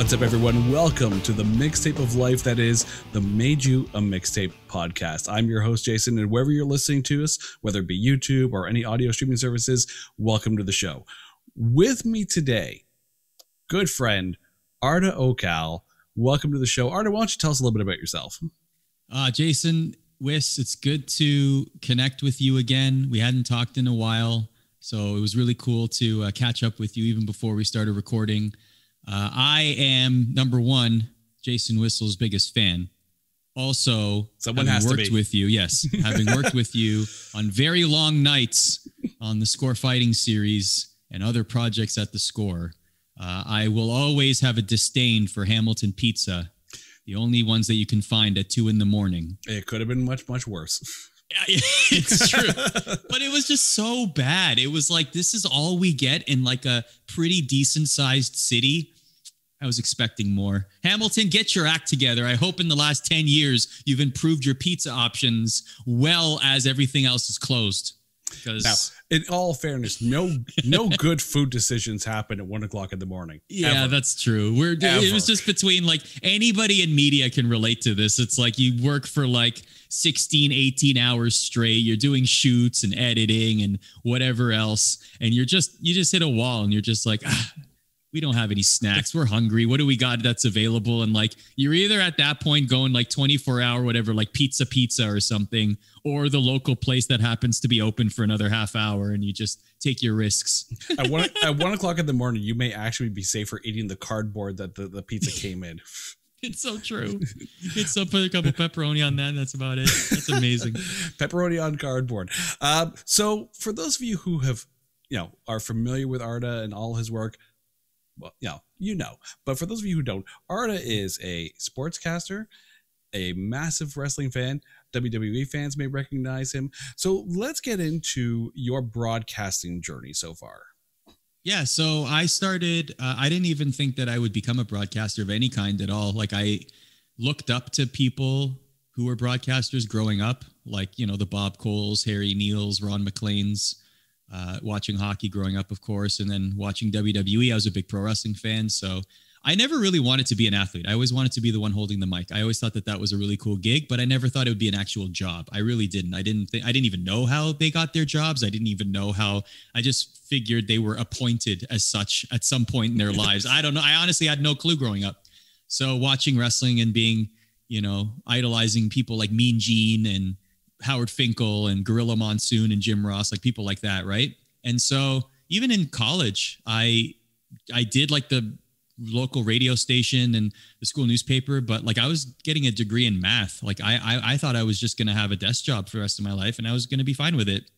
What's up, everyone? Welcome to the mixtape of life that is the Made You a Mixtape podcast. I'm your host, Jason, and wherever you're listening to us, whether it be YouTube or any audio streaming services, welcome to the show. With me today, good friend, Arda Ocal. Welcome to the show. Arda, why don't you tell us a little bit about yourself? Jason, it's good to connect with you again. We hadn't talked in a while, so it was really cool to catch up with you even before we started recording. I am, number one, Jason Whistle's biggest fan. Also, someone has worked to be. with you, yes, having worked with you on very long nights on the Score Fighting series and other projects at the Score, I will always have a disdain for Hamilton Pizza, the only ones that you can find at 2 a.m. It could have been much, much worse. It's true. But it was just so bad. It was like, this is all we get in like a pretty decent sized city. I was expecting more. Hamilton, get your act together. I hope in the last 10 years you've improved your pizza options well as everything else is closed. Because now, in all fairness, no good food decisions happen at 1 o'clock in the morning. Yeah, ever. That's true. It was just between, like, anybody in media can relate to this. It's like you work for like 16, 18 hours straight. You're doing shoots and editing and whatever else. And you just hit a wall and you're just like, we don't have any snacks. We're hungry. What do we got that's available? And like, you're either at that point going like 24-hour, whatever, like pizza or something, or the local place that happens to be open for another half hour, and you just take your risks. At 1 o'clock in the morning, you may actually be safer eating the cardboard that the pizza came in. It's so true. It's so put a couple pepperoni on that. And that's about it. That's amazing. Pepperoni on cardboard. So for those of you who have, are familiar with Arda and all his work, well, you know. But for those of you who don't, Arda is a sportscaster, a massive wrestling fan. WWE fans may recognize him. So let's get into your broadcasting journey so far. Yeah, so I started, I didn't even think that I would become a broadcaster of any kind at all. Like, I looked up to people who were broadcasters growing up, like, the Bob Coles, Harry Neals, Ron McLean's. Watching hockey growing up, of course, and then watching WWE. I was a big pro wrestling fan, so I never really wanted to be an athlete. I always wanted to be the one holding the mic. I always thought that was a really cool gig, but I never thought it would be an actual job. I really didn't. I didn't even know how they got their jobs. I didn't even know how. I just figured they were appointed as such at some point in their lives. I don't know. I honestly had no clue growing up. So watching wrestling and being, idolizing people like Mean Gene and Howard Finkel and Gorilla Monsoon and Jim Ross, like people like that, right? And so even in college, I did like the local radio station and the school newspaper, but like I was getting a degree in math. Like I thought I was just going to have a desk job for the rest of my life and I was going to be fine with it.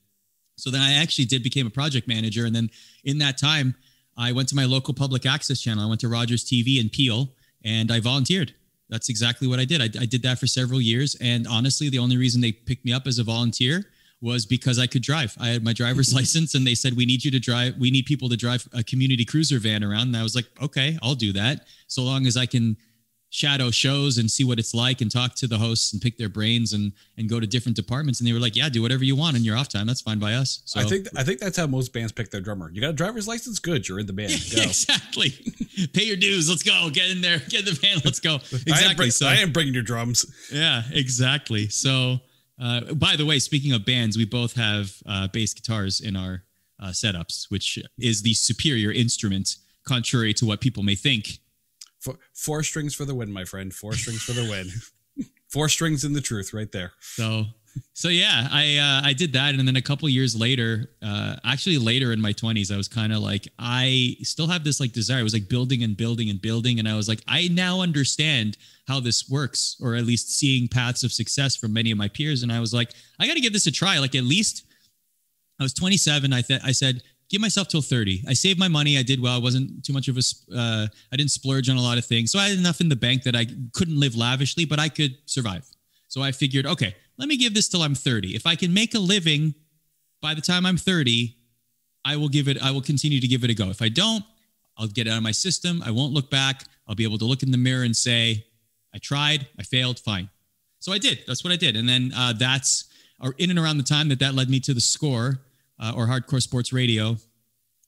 So then I actually became a project manager. And then in that time, I went to my local public access channel. I went to Rogers TV in Peel and I volunteered. That's exactly what I did. I did that for several years. And honestly, the only reason they picked me up as a volunteer was because I could drive. I had my driver's license and they said, we need people to drive a community cruiser van around. And I was like, okay, I'll do that. So long as I can shadow shows and see what it's like and talk to the hosts and pick their brains and go to different departments. And they were like, yeah, do whatever you want in your off time. That's fine by us. So I think that's how most bands pick their drummer. You got a driver's license? Good. You're in the band. Go. Exactly. Pay your dues. Let's go. Get in there. Get in the van. Let's go. Exactly. I am bringing your drums. Yeah, exactly. So, by the way, speaking of bands, we both have bass guitars in our setups, which is the superior instrument, contrary to what people may think. Four strings for the win, my friend. 4 strings for the win. 4 strings in the truth right there. So yeah, I did that. And then a couple years later, actually later in my 20s, I was kind of like, I still have this like desire. I was like building. And I was like, I now understand how this works, or at least seeing paths of success from many of my peers. And I was like, I got to give this a try. Like, at least I was 27. I said, give myself till 30. I saved my money. I did well. I wasn't too much of I didn't splurge on a lot of things. So I had enough in the bank that I couldn't live lavishly, but I could survive. So I figured, okay, let me give this till I'm 30. If I can make a living by the time I'm 30, I will continue to give it a go. If I don't, I'll get it out of my system. I won't look back. I'll be able to look in the mirror and say, I tried, I failed, fine. So I did. That's what I did. And then that's in and around the time that led me to the Score, or Hardcore Sports Radio,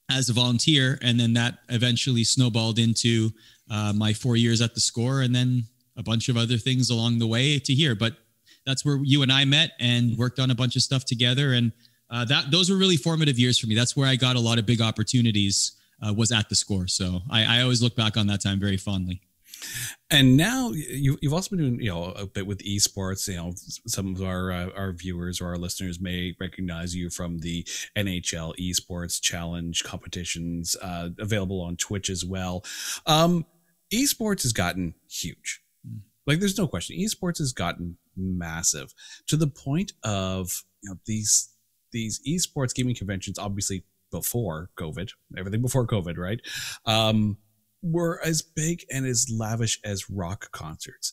as a volunteer. And then that eventually snowballed into my 4 years at the Score, and then a bunch of other things along the way to here. But that's where you and I met and worked on a bunch of stuff together. And those were really formative years for me. That's where I got a lot of big opportunities, was at the Score. So I always look back on that time very fondly. And now you've also been doing, a bit with esports. Some of our viewers or our listeners may recognize you from the NHL esports challenge competitions, available on Twitch as well. Esports has gotten huge. Like, there's no question. Esports has gotten massive to the point of, these esports gaming conventions, obviously before COVID, everything before COVID, right? Were as big and as lavish as rock concerts.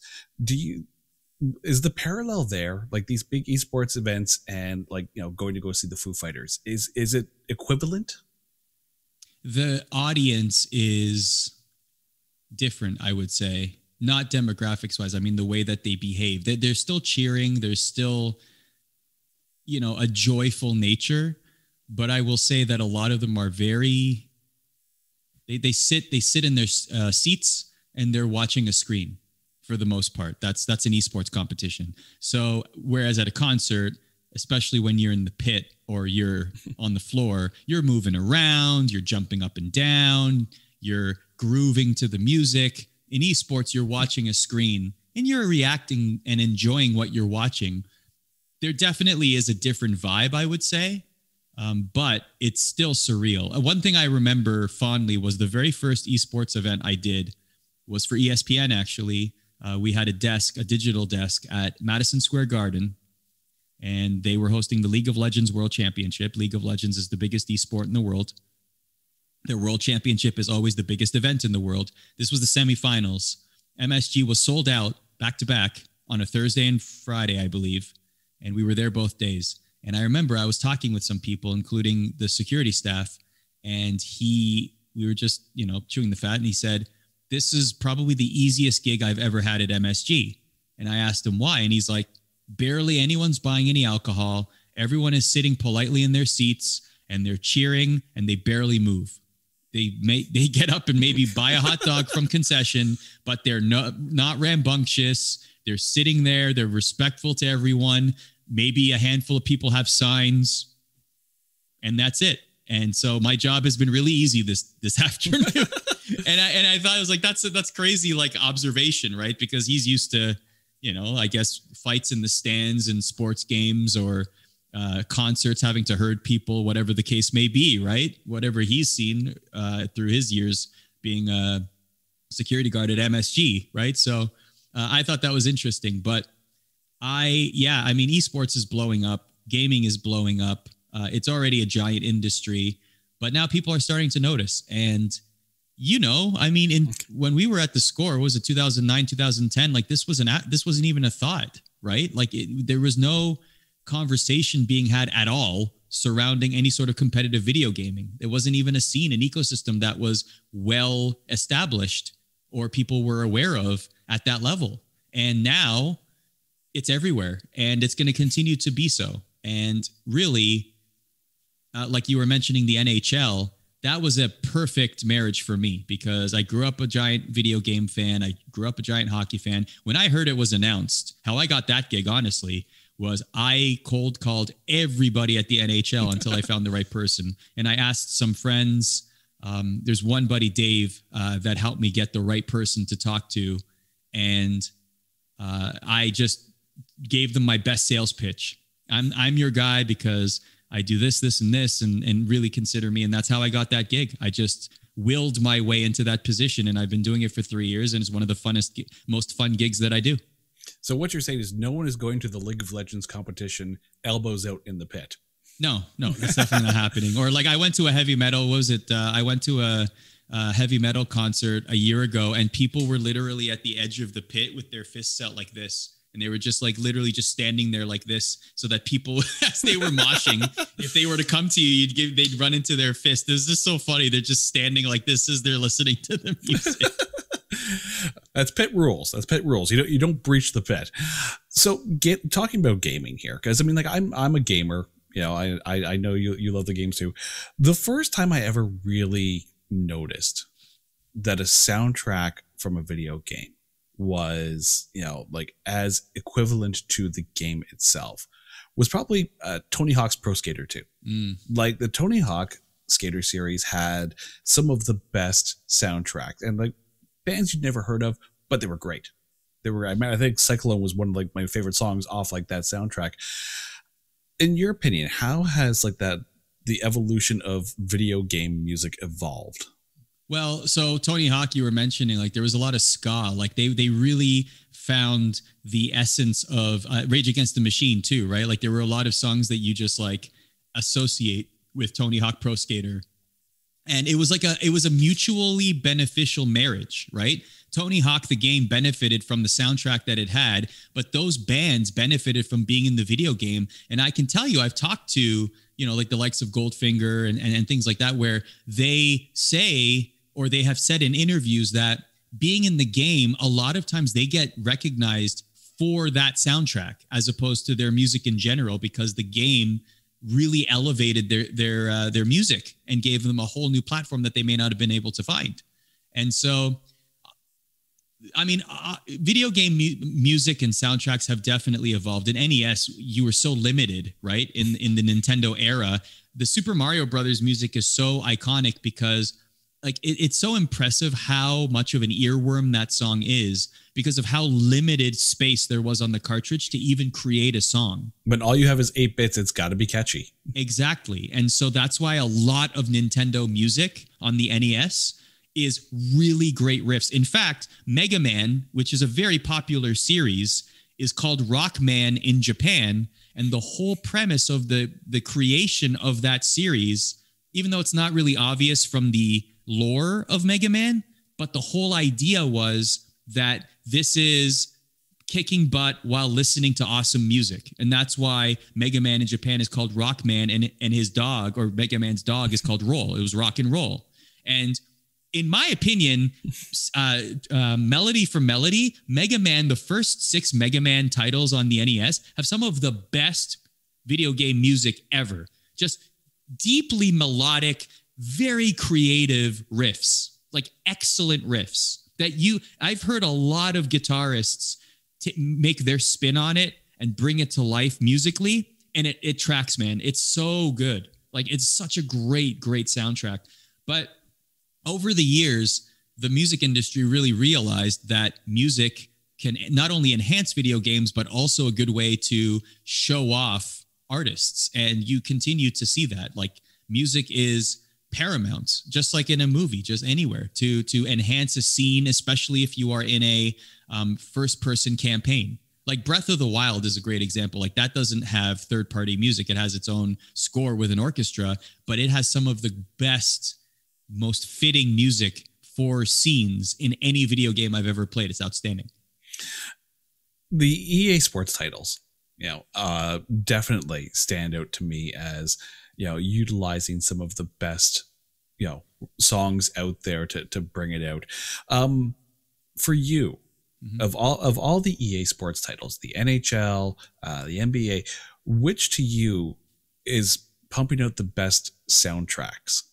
Is the parallel there, like these big esports events and going to go see the Foo Fighters, is it equivalent? The audience is different, I would say, not demographics wise. I mean, the way that they behave, they're still cheering. There's still, a joyful nature, but I will say that a lot of them are very, They sit in their seats and they're watching a screen for the most part. That's an esports competition. So whereas at a concert, especially when you're in the pit or you're on the floor, you're moving around, you're jumping up and down, you're grooving to the music. In esports, you're watching a screen and you're reacting and enjoying what you're watching. There definitely is a different vibe, I would say. But it's still surreal. One thing I remember fondly was the very first esports event I did was for ESPN, actually. We had a digital desk at Madison Square Garden, and they were hosting the League of Legends World Championship. League of Legends is the biggest esport in the world. Their World Championship is always the biggest event in the world. This was the semifinals. MSG was sold out back-to-back on a Thursday and Friday, I believe, and we were there both days. And I remember I was talking with some people, including the security staff, and we were just, chewing the fat. And he said, "This is probably the easiest gig I've ever had at MSG." And I asked him why. And he's like, "Barely anyone's buying any alcohol. Everyone is sitting politely in their seats and they're cheering and they barely move. They get up and maybe buy a hot dog from concession, but they're not rambunctious. They're sitting there. They're respectful to everyone. Maybe a handful of people have signs, and that's it." And so my job has been really easy this afternoon. and I thought, I was like, that's crazy, like, observation, right? Because he's used to, I guess, fights in the stands and sports games or concerts, having to herd people, whatever the case may be, right? Whatever he's seen through his years being a security guard at MSG, right? So I thought that was interesting, but esports is blowing up. Gaming is blowing up. It's already a giant industry, but now people are starting to notice. And, when we were at the Score, was it 2009, 2010? Like, this wasn't even a thought, right? Like, there was no conversation being had at all surrounding any sort of competitive video gaming. There wasn't even a scene, an ecosystem that was well established or people were aware of at that level. And now it's everywhere, and it's going to continue to be so. And really, like you were mentioning the NHL, that was a perfect marriage for me because I grew up a giant video game fan. I grew up a giant hockey fan. When I heard it was announced, how I got that gig, honestly, was I cold called everybody at the NHL until I found the right person. And I asked some friends. There's one buddy, Dave, that helped me get the right person to talk to. And I just gave them my best sales pitch. I'm your guy because I do this, and this, and really consider me. And that's how I got that gig. I just willed my way into that position, and I've been doing it for 3 years, and it's one of the most fun gigs that I do. So what you're saying is no one is going to the League of Legends competition elbows out in the pit. No, that's definitely not happening. Or like I went to a heavy metal, I went to a heavy metal concert a year ago, and people were literally at the edge of the pit with their fists out like this. And they were just like literally just standing there like this so that people, as they were moshing, if they were to come to you, they'd run into their fist. It was just so funny. They're just standing like this as they're listening to the music. That's pit rules. You don't breach the pit. So talking about gaming here, because I'm a gamer. I know you love the games too. The first time I ever really noticed that a soundtrack from a video game was, like as equivalent to the game itself was probably Tony Hawk's Pro Skater 2. Like the Tony Hawk Skater series had some of the best soundtracks and like bands you'd never heard of, but they were great. I think Cyclone was one of like my favorite songs off like that soundtrack. In your opinion, how has like the evolution of video game music evolved? Well, so Tony Hawk, you were mentioning, like there was a lot of ska. Like they really found the essence of Rage Against the Machine too, right? Like there were a lot of songs that you just like associate with Tony Hawk Pro Skater. And it was a mutually beneficial marriage, right? Tony Hawk, the game, benefited from the soundtrack that it had, but those bands benefited from being in the video game. And I can tell you, I've talked to, like the likes of Goldfinger and things like that, where they say, or they have said in interviews that being in the game, a lot of times they get recognized for that soundtrack as opposed to their music in general, because the game really elevated their music and gave them a whole new platform that they may not have been able to find. And so, I mean, video game music and soundtracks have definitely evolved. In NES, you were so limited, right? In the Nintendo era, the Super Mario Brothers music is so iconic because like it's so impressive how much of an earworm that song is because of how limited space there was on the cartridge to even create a song. When all you have is 8 bits, it's got to be catchy. Exactly. And so that's why a lot of Nintendo music on the NES is really great riffs. In fact, Mega Man, which is a very popular series, is called Rockman in Japan. And the whole premise of the creation of that series, even though it's not really obvious from the lore of Mega Man, but the whole idea was that this is kicking butt while listening to awesome music. And that's why Mega Man in Japan is called Rockman, and his dog, or Mega Man's dog, is called Roll. It was rock and roll. And in my opinion, melody for melody, Mega Man, the first 6 Mega Man titles on the NES have some of the best video game music ever. Just deeply melodic, very creative riffs, like excellent riffs that I've heard a lot of guitarists make their spin on it and bring it to life musically. And it tracks, man. It's so good. Like it's such a great soundtrack. But over the years, the music industry really realized that music can not only enhance video games, but also a good way to show off artists. And you continue to see that. Like music is paramount, just like in a movie, just anywhere to enhance a scene, especially if you are in a first-person campaign. Like Breath of the Wild is a great example. Like that doesn't have third-party music. It has its own score with an orchestra, but it has some of the best, most fitting music for scenes in any video game I've ever played. It's outstanding. The EA Sports titles, definitely stand out to me as, utilizing some of the best, songs out there to bring it out. For you, of all the EA Sports titles, the NHL, the NBA, which to you is pumping out the best soundtracks?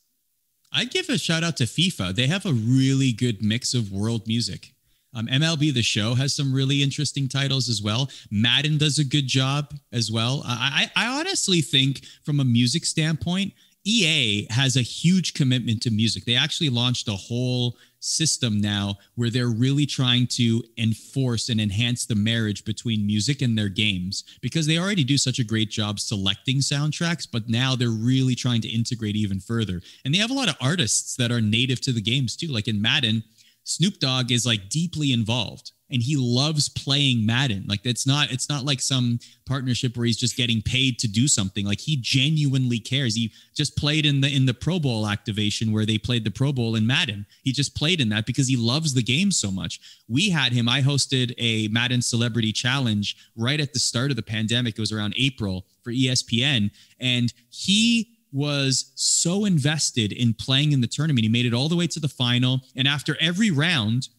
I'd give a shout out to FIFA. They have a really good mix of world music. MLB The Show has some really interesting titles as well. Madden does a good job as well. I honestly think from a music standpoint, EA has a huge commitment to music. They actually launched a whole system now where they're really trying to enforce and enhance the marriage between music and their games, because they already do such a great job selecting soundtracks, but now they're really trying to integrate even further. And they have a lot of artists that are native to the games too. Like in Madden, Snoop Dogg is like deeply involved and he loves playing Madden. Like it's not like some partnership where he's just getting paid to do something. Like he genuinely cares. He just played in the Pro Bowl activation where they played the Pro Bowl in Madden. He just played in that because he loves the game so much. We had him. I hosted a Madden Celebrity Challenge right at the start of the pandemic. It was around April for ESPN. And he was so invested in playing in the tournament. He made it all the way to the final. And after every round,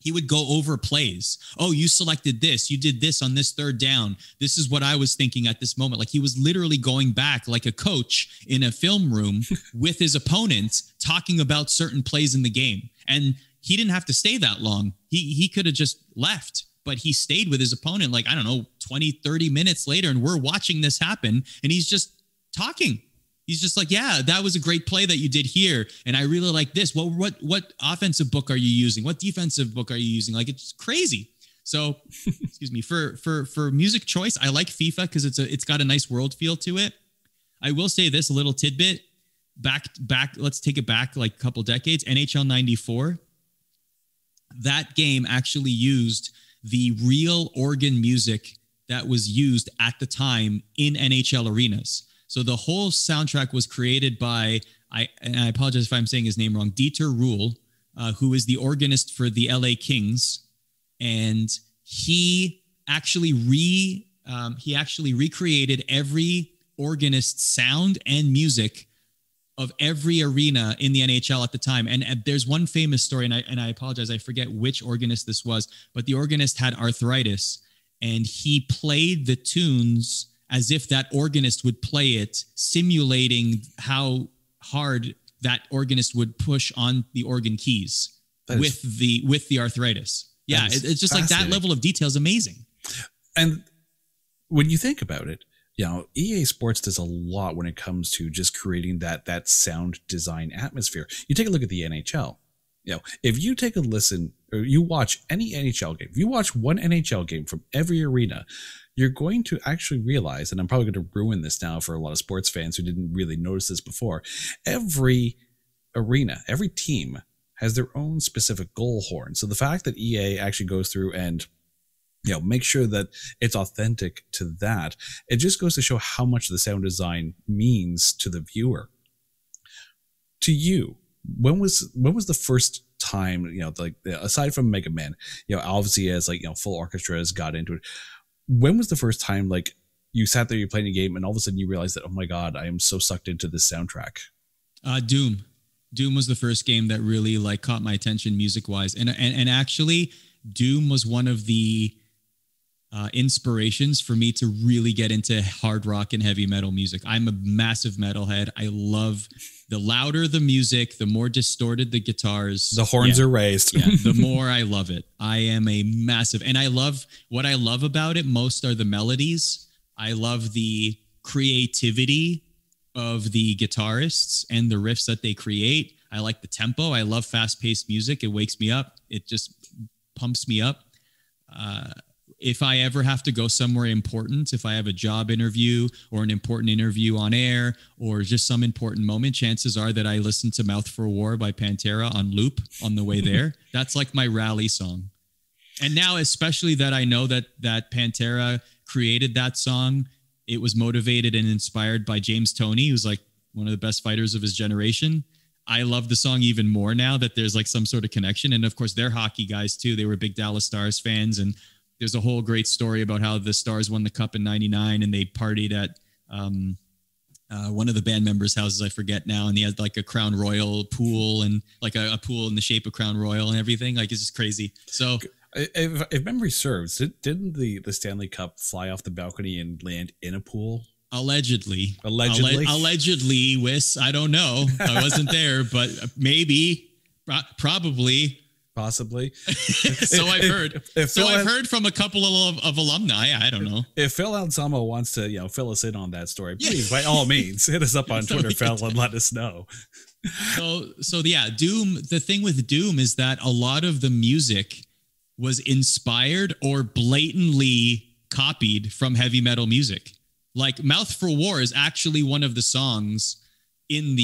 he would go over plays. Oh, you selected this. You did this on this third down. This is what I was thinking at this moment. Like he was literally going back like a coach in a film room with his opponent talking about certain plays in the game. And he didn't have to stay that long. He could have just left, but he stayed with his opponent like, I don't know, 20, 30 minutes later. And we're watching this happen. And he's just talking. He's just like, yeah, that was a great play that you did here. And I really like this. What offensive book are you using? What defensive book are you using? Like, it's crazy. So, excuse me, for music choice, I like FIFA because it's got a nice world feel to it. I will say this, a little tidbit. Back, let's take it back like a couple decades. NHL 94. That game actually used the real organ music that was used at the time in NHL arenas. So the whole soundtrack was created by, and I apologize if I'm saying his name wrong, Dieter Ruhl, who is the organist for the LA Kings. And he actually recreated every organist's sound and music of every arena in the NHL at the time. And there's one famous story, and I apologize, I forget which organist this was, but the organist had arthritis, and he played the tunes as if that organist would play it, simulating how hard that organist would push on the organ keys with the arthritis. Yeah, it's just like that level of detail is amazing. And when you think about it, EA Sports does a lot when it comes to just creating that sound design atmosphere. You take a look at the NHL. If you take a listen or you watch any NHL game, if you watch one NHL game from every arena, you're going to actually realize, and I'm probably going to ruin this now for a lot of sports fans who didn't really notice this before, every arena, every team has their own specific goal horn. So the fact that EA actually goes through and make sure that it's authentic to that, it just goes to show how much the sound design means to the viewer. To you, when was the first time, aside from Mega Man, obviously as full orchestras got into it, when was the first time you sat there, you're playing a game, and all of a sudden you realize that, oh my God, I am so sucked into this soundtrack? Doom was the first game that really caught my attention music wise. And actually Doom was one of the inspirations for me to really get into hard rock and heavy metal music. I'm a massive metalhead. I love the louder the music, the more distorted the guitars. The horns are raised. The more I love it. I am a massive, and what I love about it most are the melodies. I love the creativity of the guitarists and the riffs that they create. I like the tempo. I love fast-paced music. It wakes me up. It just pumps me up. If I ever have to go somewhere important, if I have a job interview or an important interview on air or just some important moment, chances are that I listen to Mouth for War by Pantera on loop on the way there. That's like my rally song. And now, especially that I know that Pantera created that song, it was motivated and inspired by James Toney, who's one of the best fighters of his generation. I love the song even more now that there's some sort of connection. And of course, they're hockey guys too. They were big Dallas Stars fans, and there's a whole great story about how the Stars won the cup in '99 and they partied at one of the band members' houses. I forget now. And he had a Crown Royal pool and a pool in the shape of Crown Royal and everything. It's just crazy. So if memory serves, didn't the Stanley Cup fly off the balcony and land in a pool? Allegedly, Wiss. I don't know. I wasn't there, but maybe, probably. Possibly. So I've heard. I've heard from a couple of alumni. I don't know. If Phil Anselmo wants to, fill us in on that story, please, by all means, hit us up on Twitter, Phil, and let us know. So yeah, Doom. The thing with Doom is that a lot of the music was inspired or blatantly copied from heavy metal music. Mouth for War is actually one of the songs in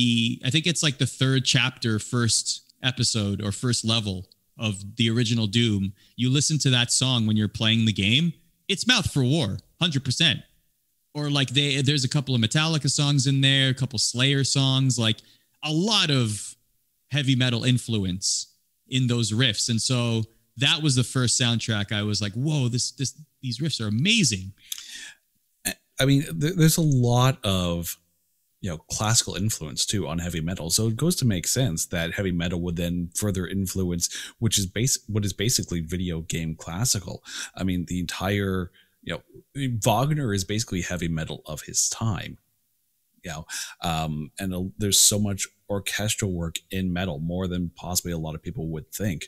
I think it's the third chapter, first episode or first level of the original Doom. You listen to that song when you're playing the game, it's Mouth for War, 100%. Or there's a couple of Metallica songs in there, a couple Slayer songs, a lot of heavy metal influence in those riffs. And so that was the first soundtrack I was like, whoa, these riffs are amazing. I mean, there's a lot of classical influence too on heavy metal. So it goes to make sense that heavy metal would then further influence, what is basically video game classical. I mean, the entire, Wagner is basically heavy metal of his time. There's so much orchestral work in metal, more than possibly a lot of people would think.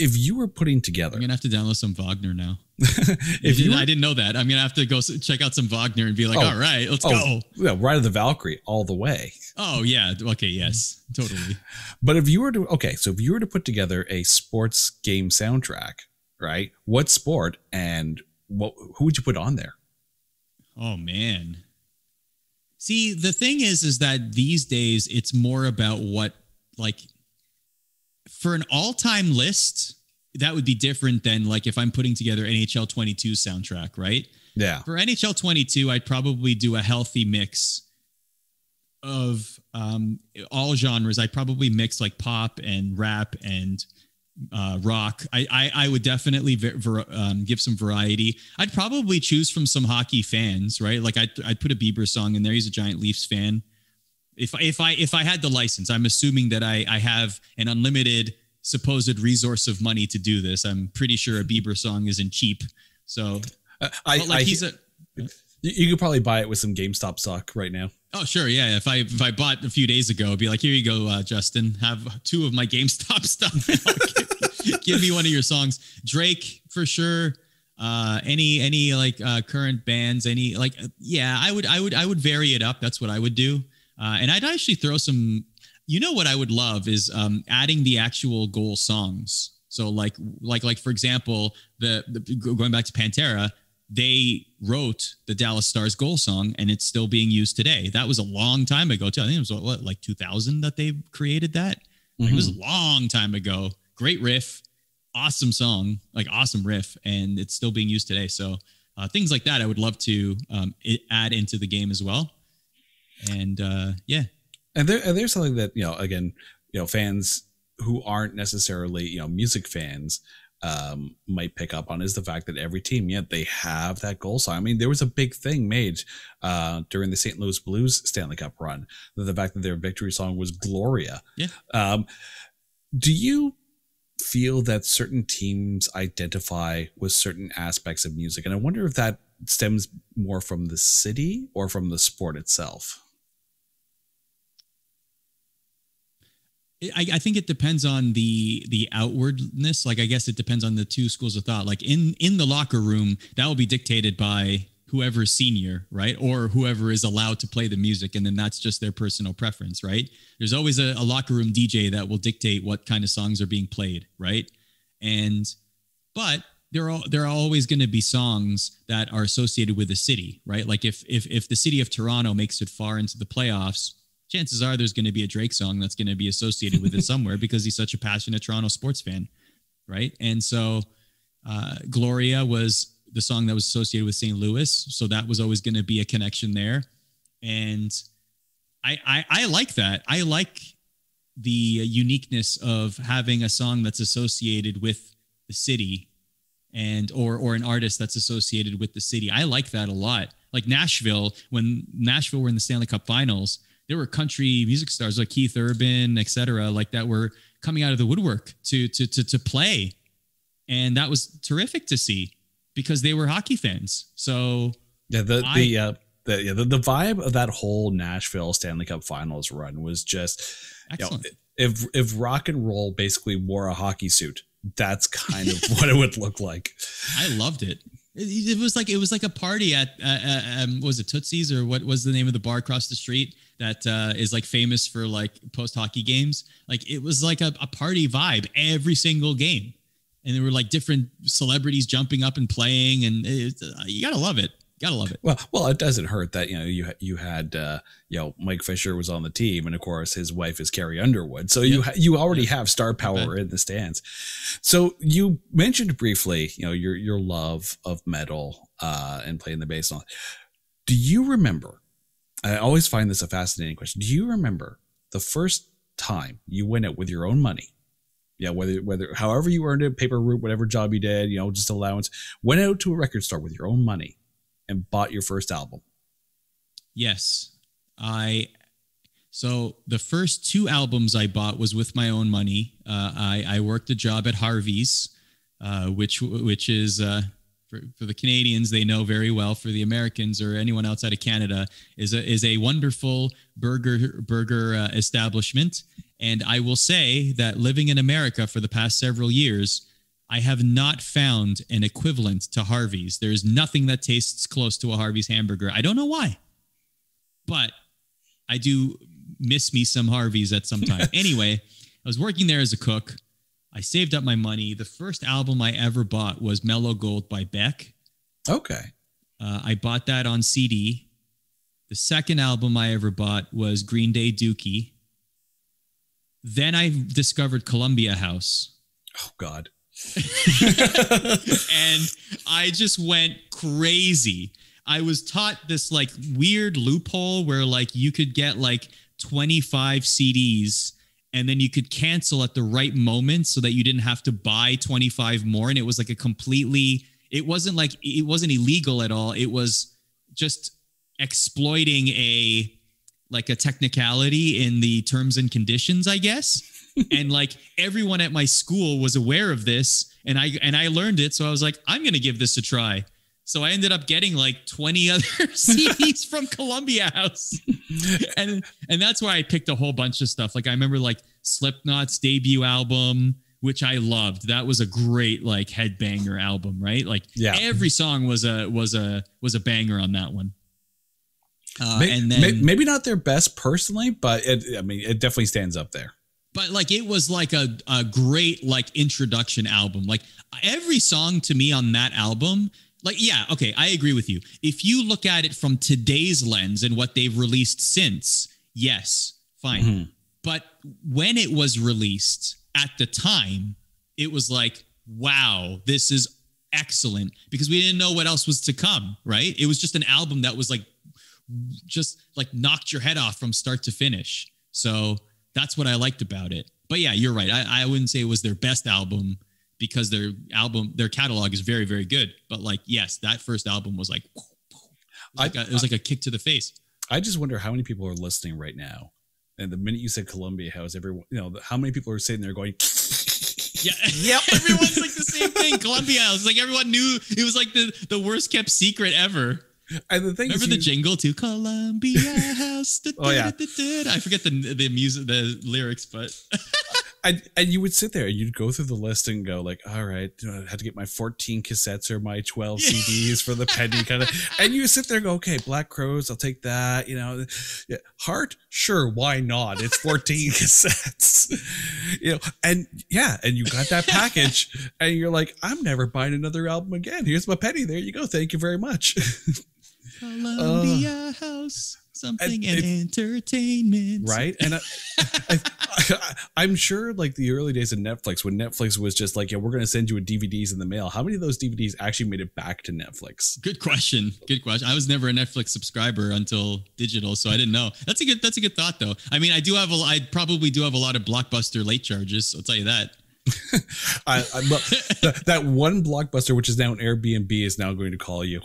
If you were putting together, I'm gonna have to download some Wagner now. I didn't know that. I'm gonna have to go check out some Wagner and be like, all right, let's go. Yeah, Ride of the Valkyrie all the way. Oh yeah, okay, yes, totally. But if you were to put together a sports game soundtrack, right? What sport and who would you put on there? Oh man. See, the thing is that these days it's more about what, like, for an all-time list, that would be different than like if I'm putting together NHL 22 soundtrack, right? Yeah. For NHL 22, I'd probably do a healthy mix of all genres. I'd probably mix like pop and rap and rock. I would definitely give some variety. I'd probably choose from some hockey fans, right? Like I'd put a Bieber song in there. He's a giant Leafs fan. If I had the license, I'm assuming that I have an unlimited supposed resource of money to do this. I'm pretty sure a Bieber song isn't cheap. So you could probably buy it with some GameStop stock right now. Oh, sure. Yeah. If I bought a few days ago, I'd be like, here you go, Justin, have 2 of my GameStop stuff. Give me one of your songs. Drake for sure. Any like current bands, I would vary it up. That's what I would do. And I'd actually throw some, what I would love is adding the actual goal songs. So like for example, going back to Pantera, they wrote the Dallas Stars goal song and it's still being used today. That was a long time ago too. I think it was like 2000 that they created that. It was a long time ago. Great riff, awesome song, like awesome riff, and it's still being used today. So things like that I would love to add into the game as well. And yeah. And there's something that, again, fans who aren't necessarily, music fans might pick up on, is the fact that every team, they have that goal song. I mean, there was a big thing made during the St. Louis Blues Stanley Cup run, the fact that their victory song was Gloria. Yeah. Do you feel that certain teams identify with certain aspects of music? And I wonder if that stems more from the city or from the sport itself. I think it depends on the outwardness. Like, I guess it depends on the two schools of thought. Like in the locker room, that will be dictated by whoever's senior, right? Or whoever is allowed to play the music. And then that's just their personal preference, right? There's always a locker room DJ that will dictate what kind of songs are being played, right? But there are always going to be songs that are associated with the city, right? Like if the city of Toronto makes it far into the playoffs, chances are there's going to be a Drake song that's going to be associated with it somewhere because he's such a passionate Toronto sports fan, right? And so Gloria was the song that was associated with St. Louis, so that was always going to be a connection there. And I like that. I like the uniqueness of having a song that's associated with the city and or an artist that's associated with the city. I like that a lot. Like Nashville, when Nashville were in the Stanley Cup Finals, there were country music stars like Keith Urban, et cetera, like that were coming out of the woodwork to play. And that was terrific to see because they were hockey fans. So yeah, the vibe of that whole Nashville Stanley Cup Finals run was just excellent. If rock and roll basically wore a hockey suit, that's kind of what it would look like. I loved it. It was like a party at was it Tootsie's, or what was the name of the bar across the street that is like famous for like post hockey games? Like it was like a party vibe every single game, and there were like different celebrities jumping up and playing, and you gotta love it. Gotta love it. Well, it doesn't hurt that you had Mike Fisher was on the team, and of course his wife is Carrie Underwood. So you already have star power in the stands. So you mentioned briefly your love of metal and playing the bass on. Do you remember? I always find this a fascinating question. Do you remember the first time you went out with your own money? Yeah, whether however you earned it, paper route, whatever job you did, just allowance, went out to a record store with your own money and bought your first album? Yes. So the first 2 albums I bought was with my own money. I worked a job at Harvey's, which is for the Canadians, they know very well. For the Americans or anyone outside of Canada, is a wonderful burger establishment. And I will say that living in America for the past several years, I have not found an equivalent to Harvey's. There is nothing that tastes close to a Harvey's hamburger. I don't know why, but I do miss me some Harvey's at some time. Anyway, I was working there as a cook. I saved up my money. The first album I ever bought was Mellow Gold by Beck. Okay. I bought that on CD. The second album I ever bought was Green Day Dookie. Then I discovered Columbia House. Oh, God. And I just went crazy. I was taught this like weird loophole where like you could get like 25 CDs and then you could cancel at the right moment so that you didn't have to buy 25 more. And it was like it wasn't illegal at all. It was just exploiting a technicality in the terms and conditions, I guess. And like everyone at my school was aware of this and I learned it. So I was like, I'm going to give this a try. So I ended up getting like 20 other CDs from Columbia House. And that's why I picked a whole bunch of stuff. Like I remember like Slipknot's debut album, which I loved. That was a great like headbanger album, right? Like every song was a banger on that one. And then maybe not their best personally, but it definitely stands up there. But like it was like a great like introduction album. Like every song to me on that album, like, yeah, okay, I agree with you. If you look at it from today's lens and what they've released since, yes, fine. Mm-hmm. But when it was released at the time, it was like, wow, this is excellent, because we didn't know what else was to come, right? It was just an album that was like, just like knocked your head off from start to finish. So that's what I liked about it. But yeah, you're right. I wouldn't say it was their best album, because their catalog is very, very good. But like, yes, that first album was like, it was like a kick to the face. I just wonder how many people are listening right now. And the minute you said Columbia House, everyone, how many people are sitting there going, yeah, yep. Everyone's like the same thing. Columbia House. Like everyone knew it was like the worst kept secret ever. And the thing remember the jingle to Columbia House? Oh yeah, I forget the music, the lyrics, but and you would sit there and you'd go through the list and go like, all right, I had to get my 14 cassettes or my 12 CDs for the penny kind of, and you sit there and go, okay, Black Crowes, I'll take that. Yeah. Hart, sure, why not? It's 14 cassettes, and you got that package, and you're like, I'm never buying another album again. Here's my penny. There you go. Thank you very much. Columbia House, something and entertainment, right? And I'm sure, like the early days of Netflix, when Netflix was just like, we're going to send you a DVDs in the mail. How many of those DVDs actually made it back to Netflix? Good question. I was never a Netflix subscriber until digital, so I didn't know. That's a good thought, though. I mean, I probably do have a lot of Blockbuster late charges. I'll tell you that. That one Blockbuster, which is now an Airbnb, is now going to call you.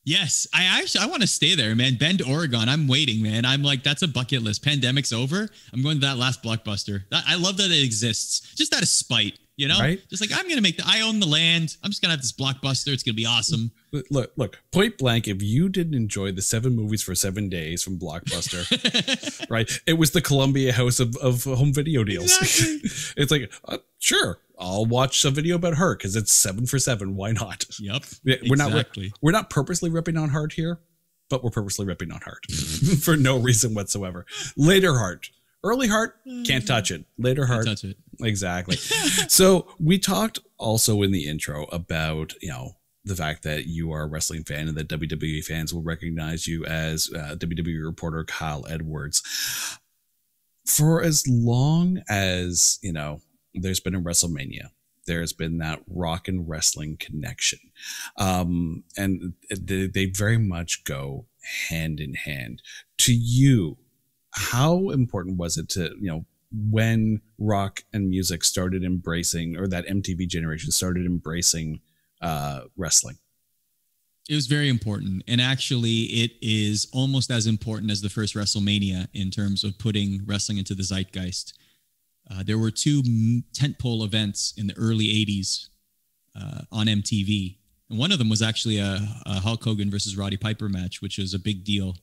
Yes, I want to stay there, man. Bend, Oregon. I'm waiting, man. I'm like, that's a bucket list. Pandemic's over. I'm going to that last Blockbuster. I love that it exists. Just out of spite, Right? Just like, I'm going to I own the land. I'm just going to have this Blockbuster. It's going to be awesome. Look, point blank, if you didn't enjoy the 7 movies for 7 days from Blockbuster, right? It was the Columbia House of home video deals. Exactly. It's like, sure, I'll watch a video about Hart because it's 7 for 7. Why not? Yep. We're not purposely ripping on Hart here, but we're purposely ripping on Hart for no reason whatsoever. Later Hart. Early Hart, can't touch it. Later Hart, touch it. Exactly. So we talked also in the intro about, the fact that you are a wrestling fan and that WWE fans will recognize you as WWE reporter Kyle Edwards. For as long as, there's been a WrestleMania, there's been that rock and wrestling connection. And they very much go hand in hand. To you, how important was it to, when rock and music started embracing, or that MTV generation started embracing wrestling? It was very important. And actually, it is almost as important as the first WrestleMania in terms of putting wrestling into the zeitgeist. There were two tentpole events in the early 80s on MTV. And one of them was actually a Hulk Hogan versus Roddy Piper match, which was a big deal.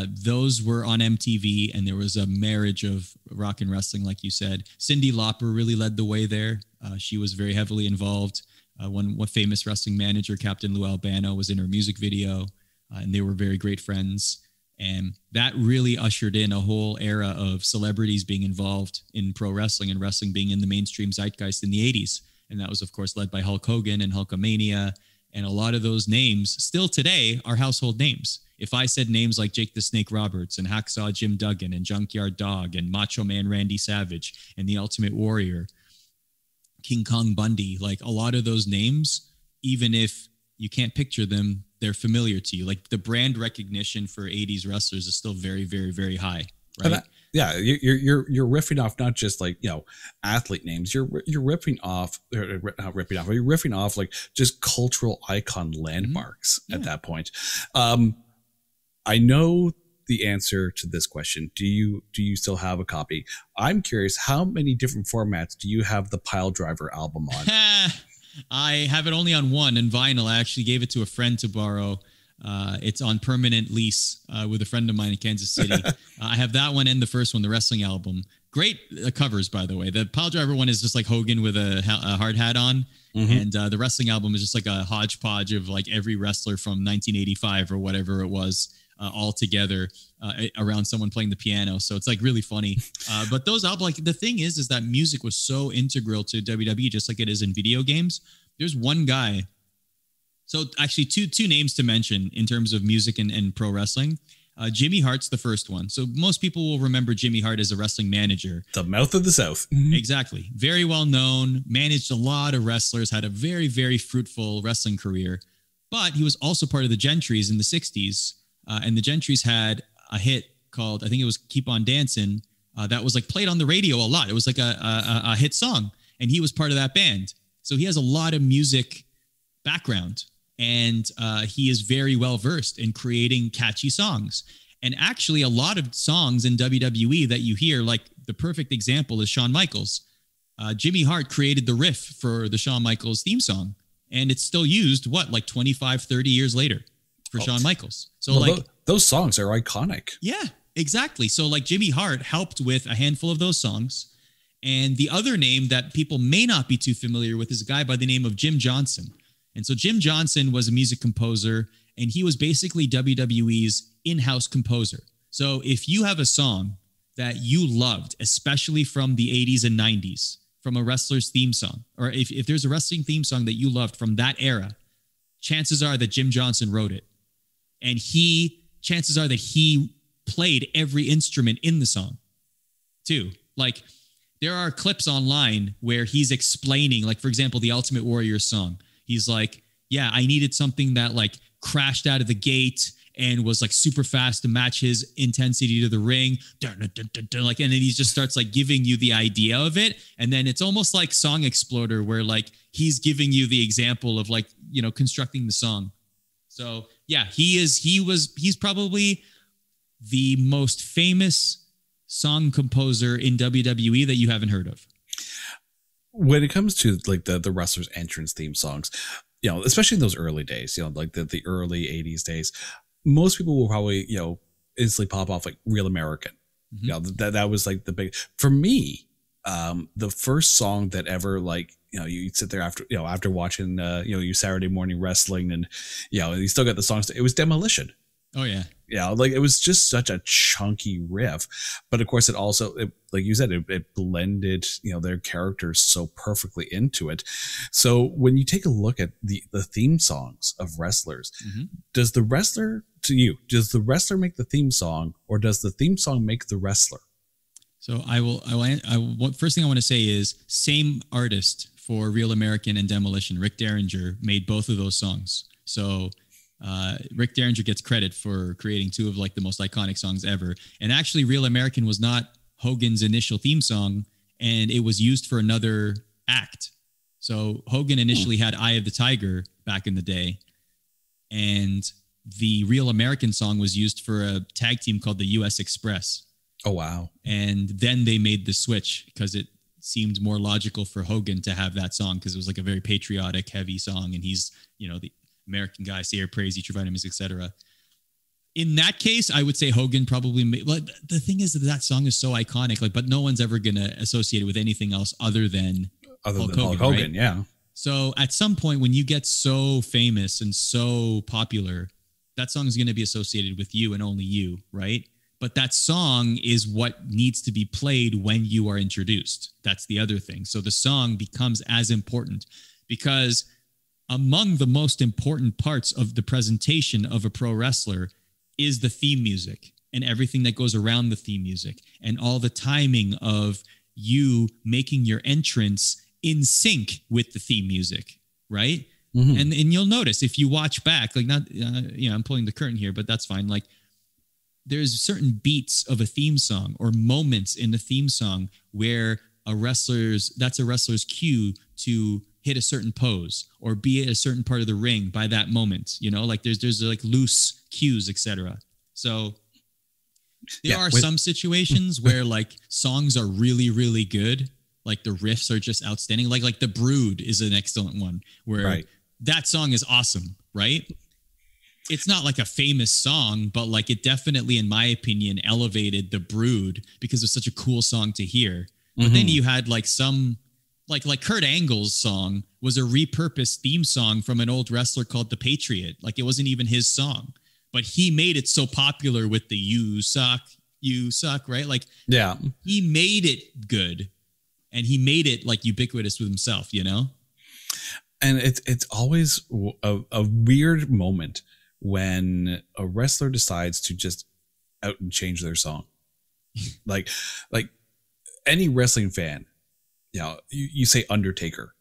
Those were on MTV, and there was a marriage of rock and wrestling, like you said. Cyndi Lauper really led the way there. She was very heavily involved. One famous wrestling manager, Captain Lou Albano, was in her music video, and they were very great friends. And that really ushered in a whole era of celebrities being involved in pro wrestling and wrestling being in the mainstream zeitgeist in the 80s. And that was, of course, led by Hulk Hogan and Hulkamania. And a lot of those names still today are household names. If I said names like Jake the Snake Roberts and Hacksaw Jim Duggan and Junkyard Dog and Macho Man Randy Savage and The Ultimate Warrior, King Kong Bundy, like a lot of those names, even if you can't picture them, they're familiar to you. Like the brand recognition for 80s wrestlers is still very, very, very high. Right? You're riffing off not just like, athlete names. You're ripping off, not ripping off. You're riffing off like just cultural icon landmarks at that point. I know the answer to this question. Do you still have a copy? I'm curious, how many different formats do you have the Pile Driver album on? I have it only on one, and vinyl. I actually gave it to a friend to borrow. It's on permanent lease with a friend of mine in Kansas City. I have that one and the first one, the wrestling album. Great covers, by the way. The Pile Driver one is just like Hogan with a hard hat on. And the wrestling album is just like a hodgepodge of like every wrestler from 1985 or whatever it was all together around someone playing the piano. So it's like really funny. But those albums, like the thing is that music was so integral to WWE, just like it is in video games. There's one guy. So actually two names to mention in terms of music and pro wrestling. Jimmy Hart's the first one. So most people will remember Jimmy Hart as a wrestling manager. The mouth of the South. Exactly. Very well known, managed a lot of wrestlers, had a very, very fruitful wrestling career. But he was also part of the Gentrys in the 60s. And the Gentrys had a hit called, I think it was Keep On Dancing, that was like played on the radio a lot. It was like a hit song. And he was part of that band. So he has a lot of music background. And he is very well versed in creating catchy songs. And actually, a lot of songs in WWE that you hear, like the perfect example is Shawn Michaels. Jimmy Hart created the riff for the Shawn Michaels theme song. And it's still used, like 25, 30 years later for Shawn Michaels. So those songs are iconic. Yeah, exactly. So like Jimmy Hart helped with a handful of those songs. And the other name that people may not be too familiar with is a guy by the name of Jim Johnson. And so Jim Johnson was a music composer, and he was basically WWE's in-house composer. So if you have a song that you loved, especially from the 80s and 90s, from a wrestler's theme song, or if there's a wrestling theme song that you loved from that era, chances are that Jim Johnson wrote it. And chances are that he played every instrument in the song too. Like there are clips online where he's explaining, like for example, the Ultimate Warrior song. He's like, yeah, I needed something that like crashed out of the gate and was like super fast to match his intensity to the ring. Like, and then he just starts like giving you the idea of it. And then it's almost like Song Exploder where like he's giving you the example of like, constructing the song. So yeah, he's probably the most famous song composer in WWE that you haven't heard of. When it comes to like the wrestler's entrance theme songs, especially in those early days, like the early 80s days, most people will probably, instantly pop off like Real American. That was like the big, for me, the first song that ever like, you'd sit there after watching, your Saturday morning wrestling and, you still got the songs. It was Demolition. Oh yeah. Yeah. Like it was just such a chunky riff, but of course it also, like you said, it blended, their characters so perfectly into it. So when you take a look at the theme songs of wrestlers, does the wrestler make the theme song or does the theme song make the wrestler? So first thing I want to say is same artist for Real American and Demolition. Rick Derringer made both of those songs. So Rick Derringer gets credit for creating two of like the most iconic songs ever. And actually Real American was not Hogan's initial theme song, and it was used for another act. So Hogan initially had Eye of the Tiger back in the day. and the Real American song was used for a tag team called the US Express. Oh, wow. And then they made the switch because it seemed more logical for Hogan to have that song because it was like a very patriotic, heavy song. And he's, the American guy, say your praise, eat your vitamins, etc. In that case, I would say Hogan probably made, like, the thing is that song is so iconic, like, but no one's ever going to associate it with anything else other than Hulk Hogan, right? Yeah. So at some point when you get so famous and so popular, that song is going to be associated with you and only you, right? But that song is what needs to be played when you are introduced. That's the other thing. So the song becomes as important because among the most important parts of the presentation of a pro wrestler is the theme music and everything that goes around the theme music and all the timing of you making your entrance in sync with the theme music, right? Mm-hmm. And you'll notice if you watch back, like I'm pulling the curtain here, but that's fine. Like there's certain beats of a theme song or moments in the theme song where that's a wrestler's cue to hit a certain pose or be at a certain part of the ring by that moment, like there's like loose cues, etc. So there are some situations where like songs are really, really good. Like the riffs are just outstanding. Like The Brood is an excellent one where that song is awesome, right? It's not like a famous song, but like it definitely, in my opinion, elevated The Brood because it's such a cool song to hear. But then you had like some, like Kurt Angle's song was a repurposed theme song from an old wrestler called The Patriot. Like it wasn't even his song, but he made it so popular with the you suck, right? Like he made it good and he made it like ubiquitous with himself, And it's always a weird moment when a wrestler decides to just out and change their song. like any wrestling fan, you say Undertaker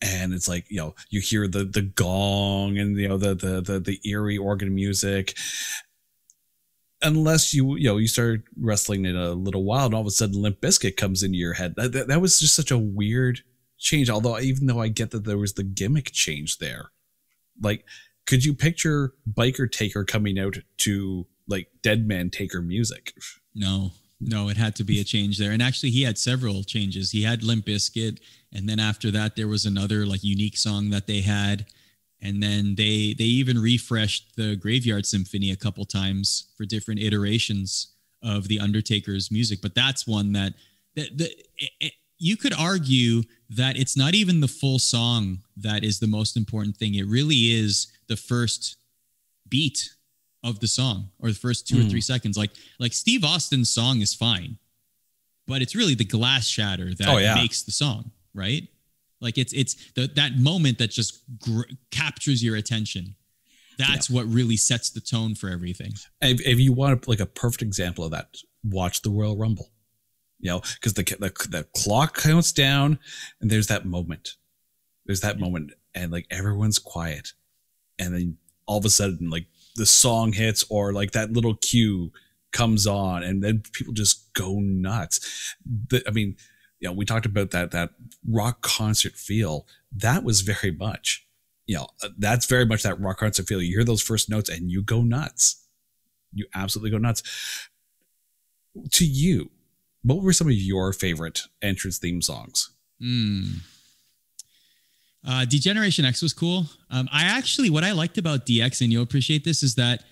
and it's like, you hear the gong and, the eerie organ music. Unless you start wrestling in a little while and all of a sudden Limp Bizkit comes into your head. That was just such a weird change. Although, even though I get that there was the gimmick change there, like, could you picture Biker Taker coming out to like Dead Man Taker music? No, it had to be a change there. And actually he had several changes. He had Limp Bizkit. And then after that, there was another like unique song that they had. And then they even refreshed the Graveyard Symphony a couple times for different iterations of the Undertaker's music. But that's one that you could argue that it's not even the full song that is the most important thing. It really is the first beat of the song or the first 2 or 3 seconds. Like Steve Austin's song is fine, but it's really the glass shatter that makes the song, right? Like it's that moment that just captures your attention. That's what really sets the tone for everything. If you want like a perfect example of that, watch the Royal Rumble. Because the clock counts down, and there's that moment. And like everyone's quiet, and then all of a sudden, like the song hits, or like that little cue comes on, and then people just go nuts. We talked about that rock concert feel. That was very much, that's very much that rock concert feel. You hear those first notes and you go nuts. You absolutely go nuts. To you, what were some of your favorite entrance theme songs? Degeneration X was cool. What I liked about DX, and you'll appreciate this, is that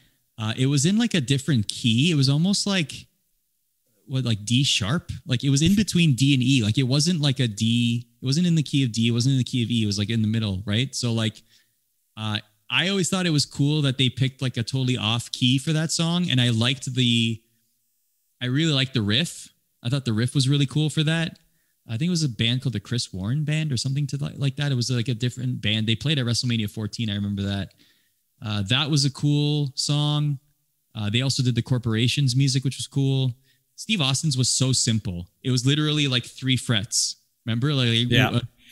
it was in like a different key. It was almost like D sharp. Like it was in between D and E. Like it wasn't like a D. It wasn't in the key of D. It wasn't in the key of E. It was like in the middle, right? So like, I always thought it was cool that they picked like a totally off key for that song, and I really liked the riff. I thought the riff was really cool for that. I think it was a band called the Chris Warren Band or something like that. It was like a different band. They played at WrestleMania 14. I remember that. That was a cool song. They also did the Corporations music, which was cool. Steve Austin's was so simple. It was literally like 3 frets. Remember?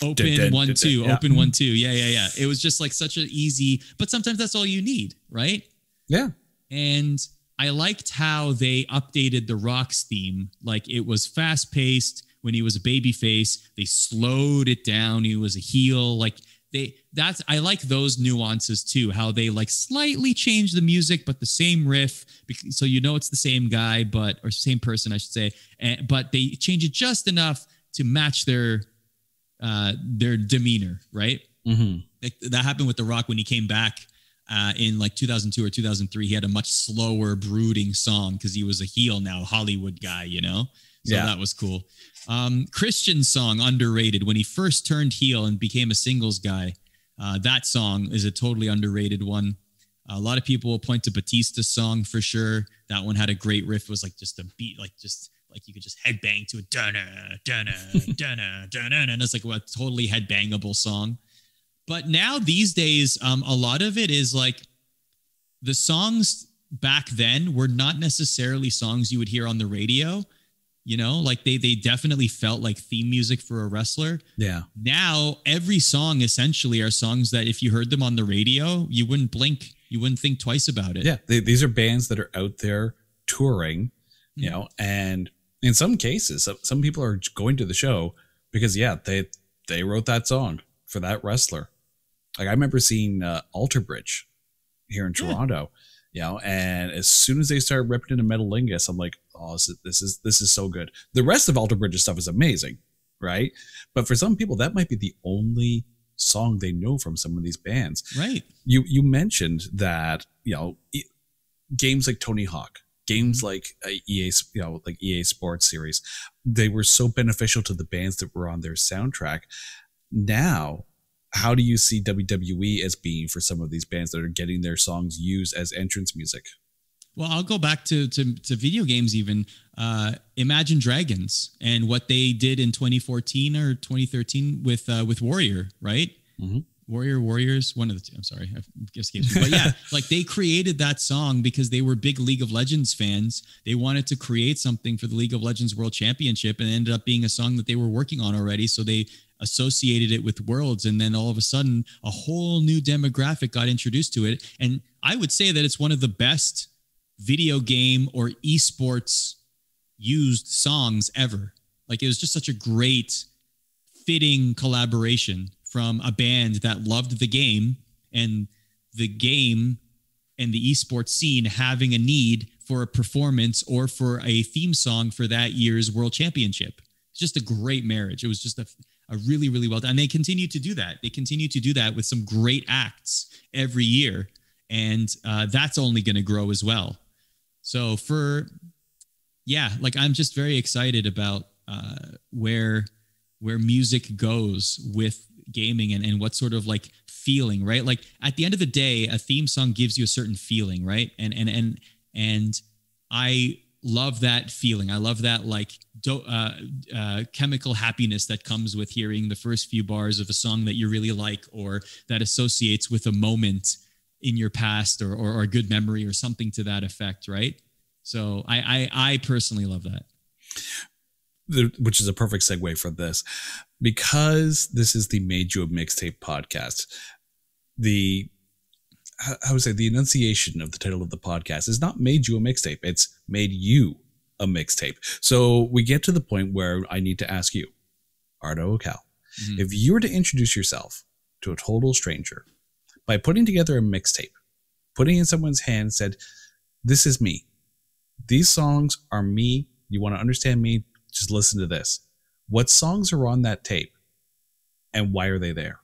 Open 1 2, open 1 2. Yeah. It was just like such an easy, but sometimes that's all you need, right? Yeah. And I liked how they updated the Rock's theme. Like it was fast paced when he was a baby face. They slowed it down. He was a heel. Like I like those nuances too, how they like slightly change the music, but the same riff, so you know it's the same guy, or same person, I should say, but they change it just enough to match their demeanor, right? Mm-hmm. That happened with The Rock when he came back in like 2002 or 2003. He had a much slower, brooding song because he was a heel now, Hollywood guy, you know? So that was cool. Christian's song, underrated. When he first turned heel and became a singles guy, that song is a totally underrated one. A lot of people will point to Batista's song for sure. That one had a great riff. It was like just a beat, like you could just headbang to it. Dunna, dunna, dunna, dunna, and it's like a totally headbangable song. But now these days, a lot of it is like the songs back then were not necessarily songs you would hear on the radio. You know, like they definitely felt like theme music for a wrestler. Yeah. Now every song essentially are songs that if you heard them on the radio, you wouldn't blink. You wouldn't think twice about it. Yeah. These are bands that are out there touring, you know, and in some cases, some people are going to the show because, they wrote that song for that wrestler. Like I remember seeing Alter Bridge here in Toronto, you know, and as soon as they started ripping into Metalingus, I'm like, oh, this is so good. The rest of Alter Bridge's stuff is amazing, right? But for some people, that might be the only song they know from some of these bands. Right. You mentioned that, you know, games like Tony Hawk, games like EA, you know, like EA Sports series, they were so beneficial to the bands that were on their soundtrack. Now, how do you see WWE as being for some of these bands that are getting their songs used as entrance music? Well, I'll go back to video games even. Imagine Dragons and what they did in 2014 or 2013 with Warrior, right? Mm-hmm. Warriors, one of the two. I'm sorry, I escaped me. But yeah, like they created that song because they were big League of Legends fans. They wanted to create something for the League of Legends World Championship, and it ended up being a song that they were working on already. So they associated it with Worlds, and then all of a sudden, a whole new demographic got introduced to it. And I would say that it's one of the best video game or esports used songs ever. Like it was just such a great, fitting collaboration from a band that loved the game and the esports scene having a need for a performance or for a theme song for that year's World Championship. It's just a great marriage. It was just a really, really well done. And they continue to do that. They continue to do that with some great acts every year. And that's only going to grow as well. So I'm just very excited about where music goes with gaming and what sort of like feeling, right? Like at the end of the day, a theme song gives you a certain feeling, right? And I love that feeling. I love that like chemical happiness that comes with hearing the first few bars of a song that you really like, or that associates with a moment in your past or a good memory or something to that effect, right? So I personally love that. Which is a perfect segue for this, because this is the Made You a Mixtape podcast. The enunciation of the title of the podcast is not Made You a Mixtape. It's Made You a Mixtape. So we get to the point where I need to ask you, Arda Ocal, if you were to introduce yourself to a total stranger by putting together a mixtape, putting it in someone's hand, said, this is me. These songs are me. You want to understand me? Just listen to this. What songs are on that tape and why are they there?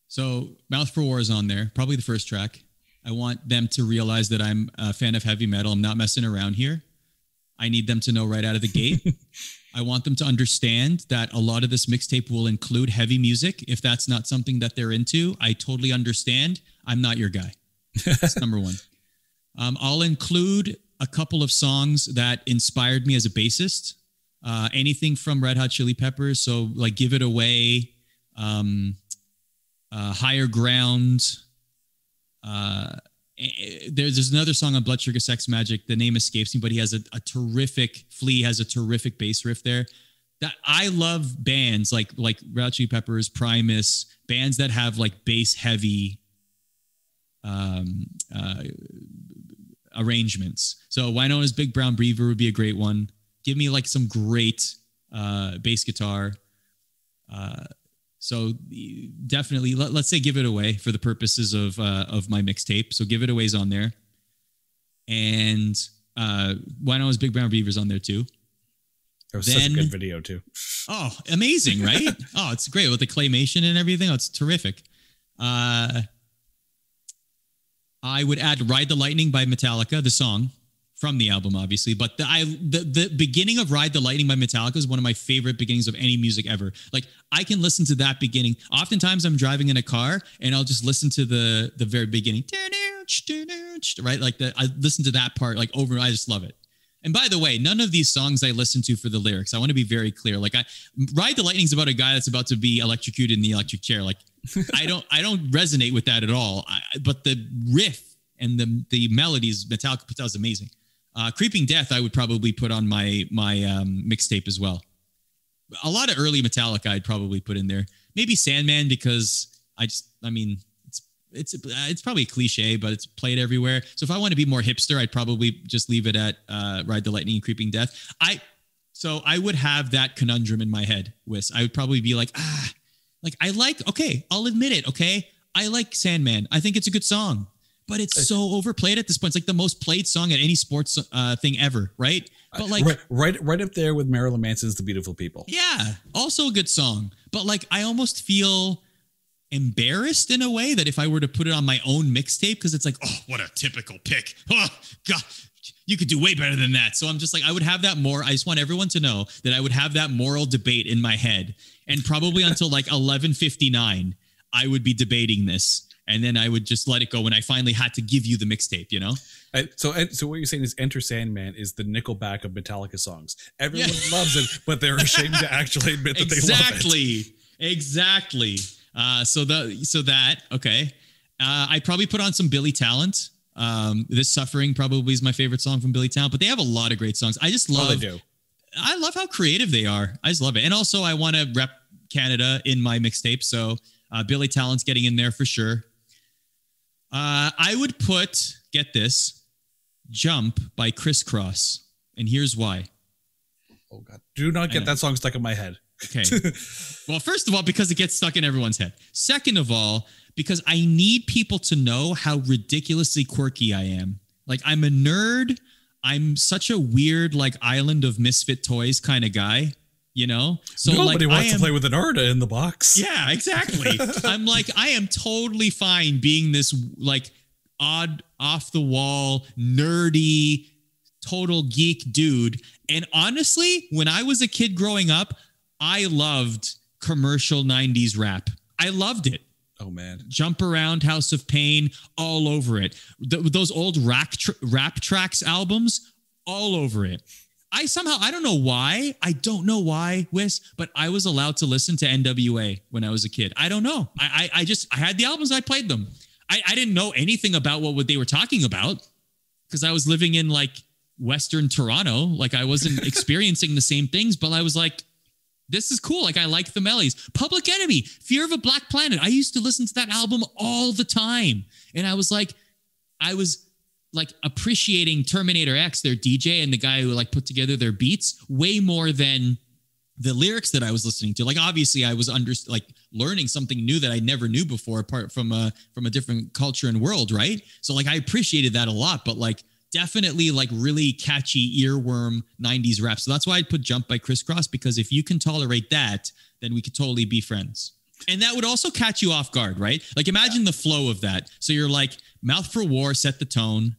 So Mouth for War is on there, probably the first track. I want them to realize that I'm a fan of heavy metal. I'm not messing around here. I need them to know right out of the gate. I want them to understand that a lot of this mixtape will include heavy music. If that's not something that they're into, I totally understand. I'm not your guy. That's number one. I'll include a couple of songs that inspired me as a bassist. Anything from Red Hot Chili Peppers. So like Give It Away, Higher Ground. There's another song on Blood Sugar Sex Magic. The name escapes me, but he has a terrific, Flea has a terrific bass riff there. That I love bands like Red Hot Chili Peppers, Primus, bands that have like bass heavy arrangements. So Winona's Big Brown Beaver would be a great one. Give me like some great bass guitar. So definitely, let's say Give It Away for the purposes of my mixtape. So Give It Away's on there. And Why Not Was Big Brown Beaver's on there too. It was such a good video too. Oh, amazing, right? Oh, it's great with the claymation and everything. Oh, it's terrific. I would add Ride the Lightning by Metallica, the song from the album, obviously. But the beginning of Ride the Lightning by Metallica is one of my favorite beginnings of any music ever. Like, I can listen to that beginning. Oftentimes I'm driving in a car and I'll just listen to the very beginning. Right? Like I listen to that part like over. I just love it. And by the way, none of these songs I listen to for the lyrics. I want to be very clear. Like, Ride the Lightning is about a guy that's about to be electrocuted in the electric chair. Like, I don't resonate with that at all. But the riff and the melodies, Metallica puts out is amazing. Creeping Death, I would probably put on my mixtape as well. A lot of early Metallica I'd probably put in there. Maybe Sandman, because it's probably a cliche, but it's played everywhere. So if I want to be more hipster, I'd probably just leave it at Ride the Lightning and Creeping Death. So I would have that conundrum in my head, Wiss. I would probably be like, I'll admit it, okay? I like Sandman. I think it's a good song, but it's so overplayed at this point. It's like the most played song at any sports thing ever, right? But like right up there with Marilyn Manson's The Beautiful People. Yeah, also a good song. But like, I almost feel embarrassed in a way that if I were to put it on my own mixtape, because it's like, oh, what a typical pick. Oh, God, you could do way better than that. So I'm just like, I would have that more. I just want everyone to know that I would have that moral debate in my head. And probably until like 11:59, I would be debating this. And then I would just let it go when I finally had to give you the mixtape, you know? So what you're saying is Enter Sandman is the Nickelback of Metallica songs. Everyone loves it, but they're ashamed to actually admit that they love it. Exactly. So that, okay. I'd probably put on some Billy Talent. This Suffering probably is my favorite song from Billy Talent, but they have a lot of great songs. I just love, they do. I love how creative they are. I just love it. And also I want to rep Canada in my mixtape. So Billy Talent's getting in there for sure. I would put, get this, Jump by Crisscross. And here's why. Oh God. Do not get that song stuck in my head. Okay. Well, first of all, because it gets stuck in everyone's head. Second of all, because I need people to know how ridiculously quirky I am. Like, I'm a nerd. I'm such a weird, like, island of misfit toys kind of guy, you know? So nobody wants to play with an Arda in the box. Yeah, exactly. I'm like, I am totally fine being this, like, odd, off the wall, nerdy, total geek dude. And honestly, when I was a kid growing up, I loved commercial 90s rap. I loved it. Oh, man. Jump Around, House of Pain, all over it. Those old rap tracks albums, all over it. I don't know why, Wiss, but I was allowed to listen to NWA when I was a kid. I don't know. I had the albums, I played them. I didn't know anything about what they were talking about because I was living in like Western Toronto. Like, I wasn't experiencing the same things, but I was like, this is cool. Like, I like the melodies. Public Enemy, Fear of a Black Planet. I used to listen to that album all the time. And I was like appreciating Terminator X, their DJ, and the guy who like put together their beats way more than the lyrics that I was listening to. Like, obviously I was learning something new that I never knew before, apart from a different culture and world. Right. So like, I appreciated that a lot, but like, definitely like really catchy earworm 90s rap. So that's why I'd put Jump by Crisscross, because if you can tolerate that, then we could totally be friends. And that would also catch you off guard, right? Like, imagine the flow of that. So you're like, Mouth for War, set the tone.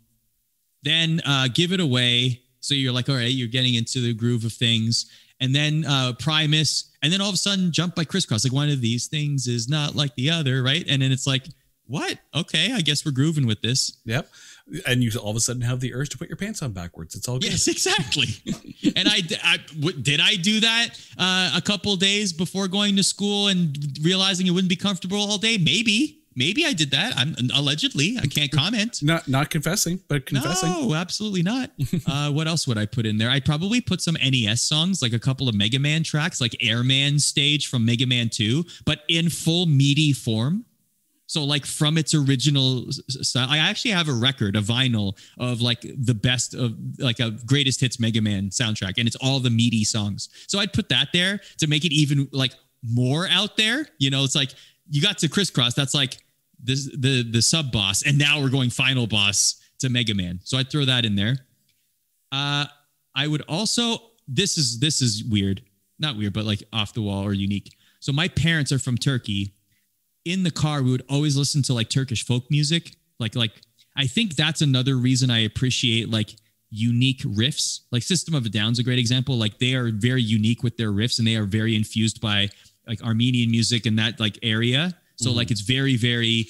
Then Give It Away. So you're like, all right, you're getting into the groove of things. And then Primus. And then all of a sudden, Jump by Crisscross. Like, one of these things is not like the other, right? And then it's like, what? Okay, I guess we're grooving with this. Yep. And you all of a sudden have the urge to put your pants on backwards. It's all good. Yes, exactly. And did I do that a couple days before going to school and realizing it wouldn't be comfortable all day? Maybe I did that. I'm allegedly. I can't comment. Not confessing, but confessing. No, absolutely not. What else would I put in there? I'd probably put some NES songs, like a couple of Mega Man tracks, like Airman stage from Mega Man 2, but in full MIDI form. So like from its original style. I actually have a record, a vinyl of like the best of like a greatest hits Mega Man soundtrack. And it's all the MIDI songs. So I'd put that there to make it even like more out there. You know, it's like you got to Crisscross. That's like the sub boss. And now we're going final boss to Mega Man. So I'd throw that in there. I would also, this is weird, not weird, but like off the wall or unique. So my parents are from Turkey. In the car, we would always listen to like Turkish folk music. Like I think that's another reason I appreciate like unique riffs. Like System of a Down's a great example. Like they are very unique with their riffs, and they are very infused by like Armenian music in that like area. So like it's very, very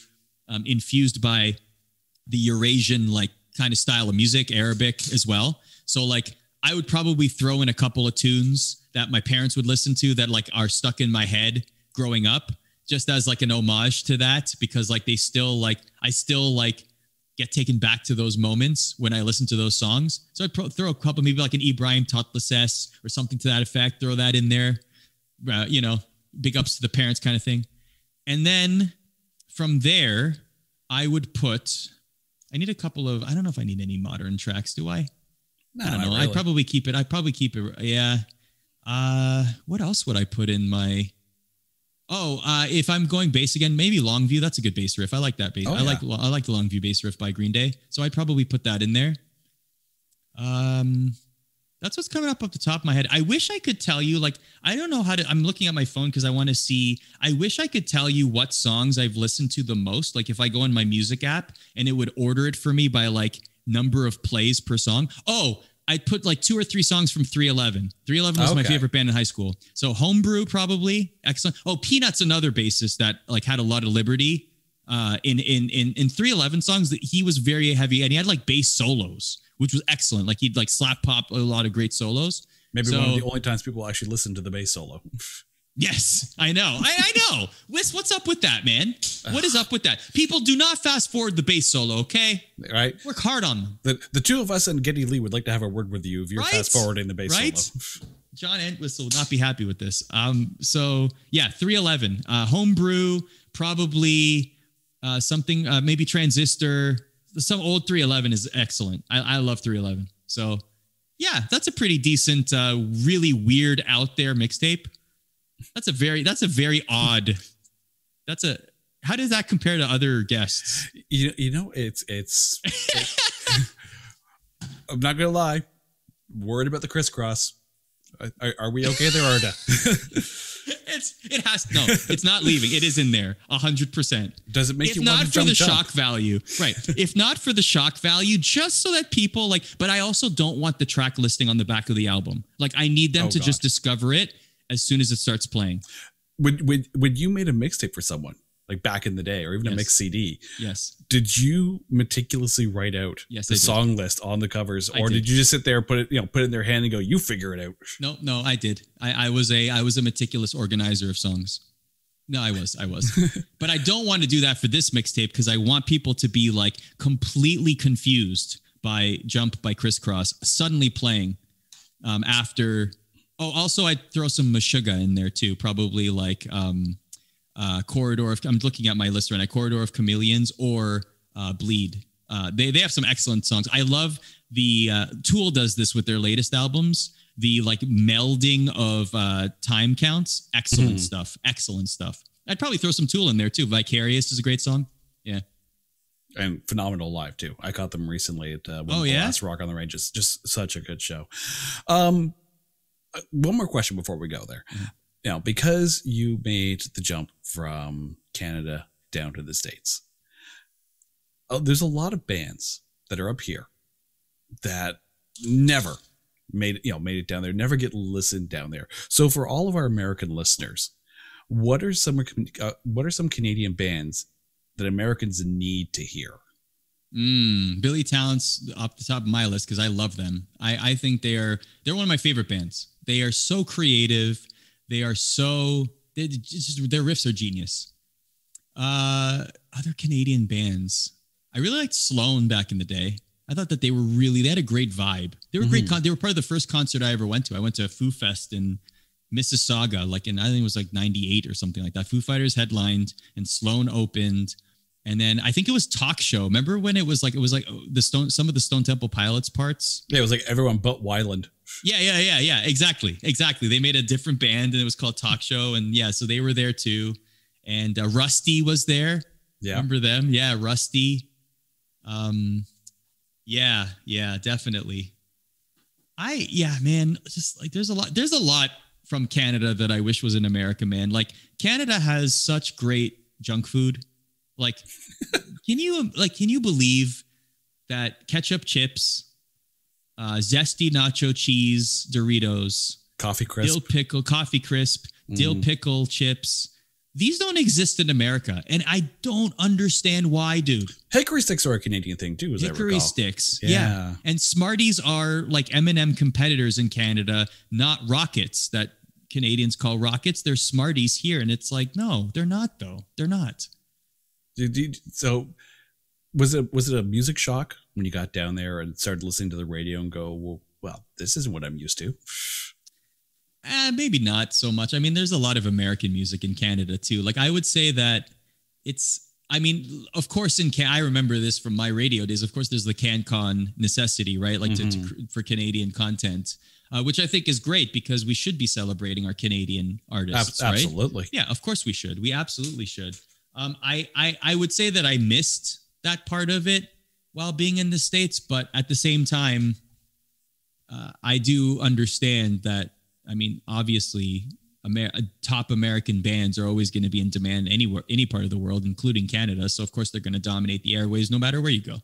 infused by the Eurasian like kind of style of music, Arabic as well. So like I would probably throw in a couple of tunes that my parents would listen to that like are stuck in my head growing up, just as like an homage to that, because like they still like, I still like get taken back to those moments when I listen to those songs. So I'd throw a couple, maybe like an Ibrahim Tatlıses or something to that effect, throw that in there, you know, big ups to the parents kind of thing. And then from there, I would put, I need a couple of, I don't know if I need any modern tracks, do I? No, I don't know. really. I'd probably keep it. Yeah. What else would I put in my, if I'm going bass again, maybe Longview. That's a good bass riff. I like that bass. Oh, I like the Longview bass riff by Green Day. So I'd probably put that in there. That's what's coming up the top of my head. I wish I could tell you, like, I don't know how to, I'm looking at my phone because I want to see, I wish I could tell you what songs I've listened to the most. Like if I go in my music app and it would order it for me by like number of plays per song. Oh, I'd put like 2 or 3 songs from 311. 311 was my favorite band in high school. So Homebrew, probably. Excellent. Oh, Peanut's another bassist that like had a lot of liberty in 311 songs. That he was very heavy, and he had like bass solos, which was excellent. Like he'd like slap pop a lot of great solos. Maybe one of the only times people actually listen to the bass solo. Yes, I know. I know. What's up with that, man? What is up with that? People do not fast forward the bass solo, okay? Right. Work hard on them. The two of us and Geddy Lee would like to have a word with you if you're fast forwarding the bass solo. John Entwistle will not be happy with this. So yeah, 311. Homebrew, probably something, maybe Transistor. Some old 311 is excellent. I love 311. So yeah, that's a pretty decent, really weird out there mixtape. That's a very odd. How does that compare to other guests? You know, it's I'm not gonna lie. Worried about the crisscross. Are we okay there, Arda? It's not leaving. It is in there 100%. Does it make you want to jump? If not for the jump? shock value, right? If not for the shock value, just so that people like. But I also don't want the track listing on the back of the album. Like I need them to just discover it as soon as it starts playing. When you made a mixtape for someone, like back in the day, or even a mixed CD, did you meticulously write out the song list on the covers, or did you just sit there, put it in their hand and go, "You figure it out"? No, I did. I was a meticulous organizer of songs. No, I was. But I don't want to do that for this mixtape because I want people to be like completely confused by Jump by Crisscross suddenly playing after. Oh, also I'd throw some Meshuggah in there too. Probably like Corridor of, I'm looking at my list right now, Corridor of Chameleons or Bleed. They have some excellent songs. I love the Tool does this with their latest albums. The like melding of time counts. Excellent stuff. Excellent stuff. I'd probably throw some Tool in there too. Vicarious is a great song. Yeah. And phenomenal live too. I caught them recently at one of the last Rock on the Range. Just such a good show. One more question before we go there. Now, because you made the jump from Canada down to the States, there's a lot of bands that are up here that never made it down there, never get listened down there. So for all of our American listeners, what are some Canadian bands that Americans need to hear? Billy Talent's off the top of my list because I love them. I think they're one of my favorite bands. They are so creative. Their riffs are genius. Other Canadian bands. I really liked Sloan back in the day. I thought that they had a great vibe. They were great. They were part of the first concert I ever went to. I went to a Foo Fest in Mississauga, I think it was like 98 or something like that. Foo Fighters headlined and Sloan opened. And then I think it was Talk Show. Remember when it was like some of the Stone Temple Pilots parts? Yeah, it was like everyone but Wyland. Yeah. Exactly. They made a different band and it was called Talk Show. And yeah, so they were there too. And Rusty was there. Yeah. Remember them? Yeah, Rusty. Yeah, definitely. Man, just like there's a lot from Canada that I wish was in America, man. Like Canada has such great junk food. Like, can you believe that ketchup chips, zesty nacho cheese Doritos, coffee crisp, dill pickle chips, these don't exist in America, and I don't understand why, dude. Hickory sticks are a Canadian thing too, as I recall. Hickory sticks, yeah. And Smarties are like M&M competitors in Canada, not Rockets that Canadians call Rockets. They're Smarties here, and it's like, no, they're not, though. They're not. So was it a music shock when you got down there and started listening to the radio and go, well, this isn't what I'm used to? Maybe not so much. I mean, there's a lot of American music in Canada too. Like I would say that of course I remember this from my radio days. Of course, there's the CanCon necessity, right? Like for Canadian content, which I think is great because we should be celebrating our Canadian artists, right? Absolutely. Yeah, of course we should. We absolutely should. I would say that I missed that part of it while being in the States, but at the same time, I do understand that. I mean, obviously, top American bands are always going to be in demand anywhere, any part of the world, including Canada. So, of course, they're going to dominate the airwaves no matter where you go.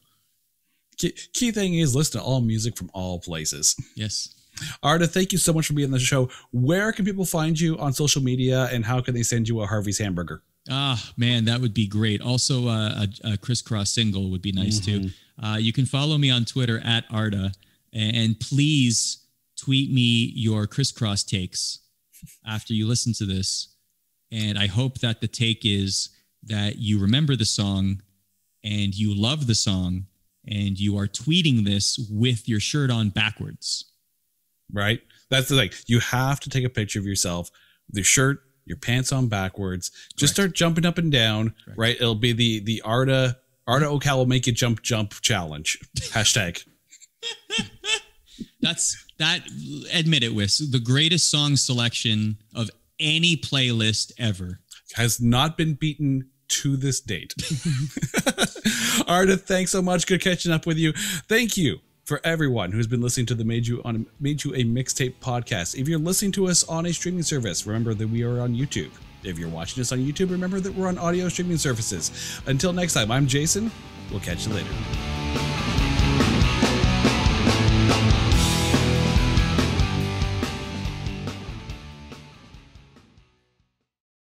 Key thing is listen to all music from all places. Yes. Arda, thank you so much for being on the show. Where can people find you on social media, and how can they send you a Harvey's hamburger? Man, that would be great. Also, a crisscross single would be nice too. You can follow me on Twitter at Arda, and please tweet me your crisscross takes after you listen to this. And I hope that the take is that you remember the song and you love the song and you are tweeting this with your shirt on backwards. Right? That's the thing. You have to take a picture of yourself with your shirt, your pants on backwards. Just start jumping up and down, right? It'll be the Arda Ocal will make you jump challenge. Hashtag. Admit it, Wiss, the greatest song selection of any playlist ever. Has not been beaten to this date. Arda, thanks so much. Good catching up with you. Thank you for everyone who's been listening to the Made You a Mixtape podcast. If you're listening to us on a streaming service, remember that we are on YouTube. If you're watching us on YouTube, remember that we're on audio streaming services. Until next time, I'm Jason. We'll catch you later.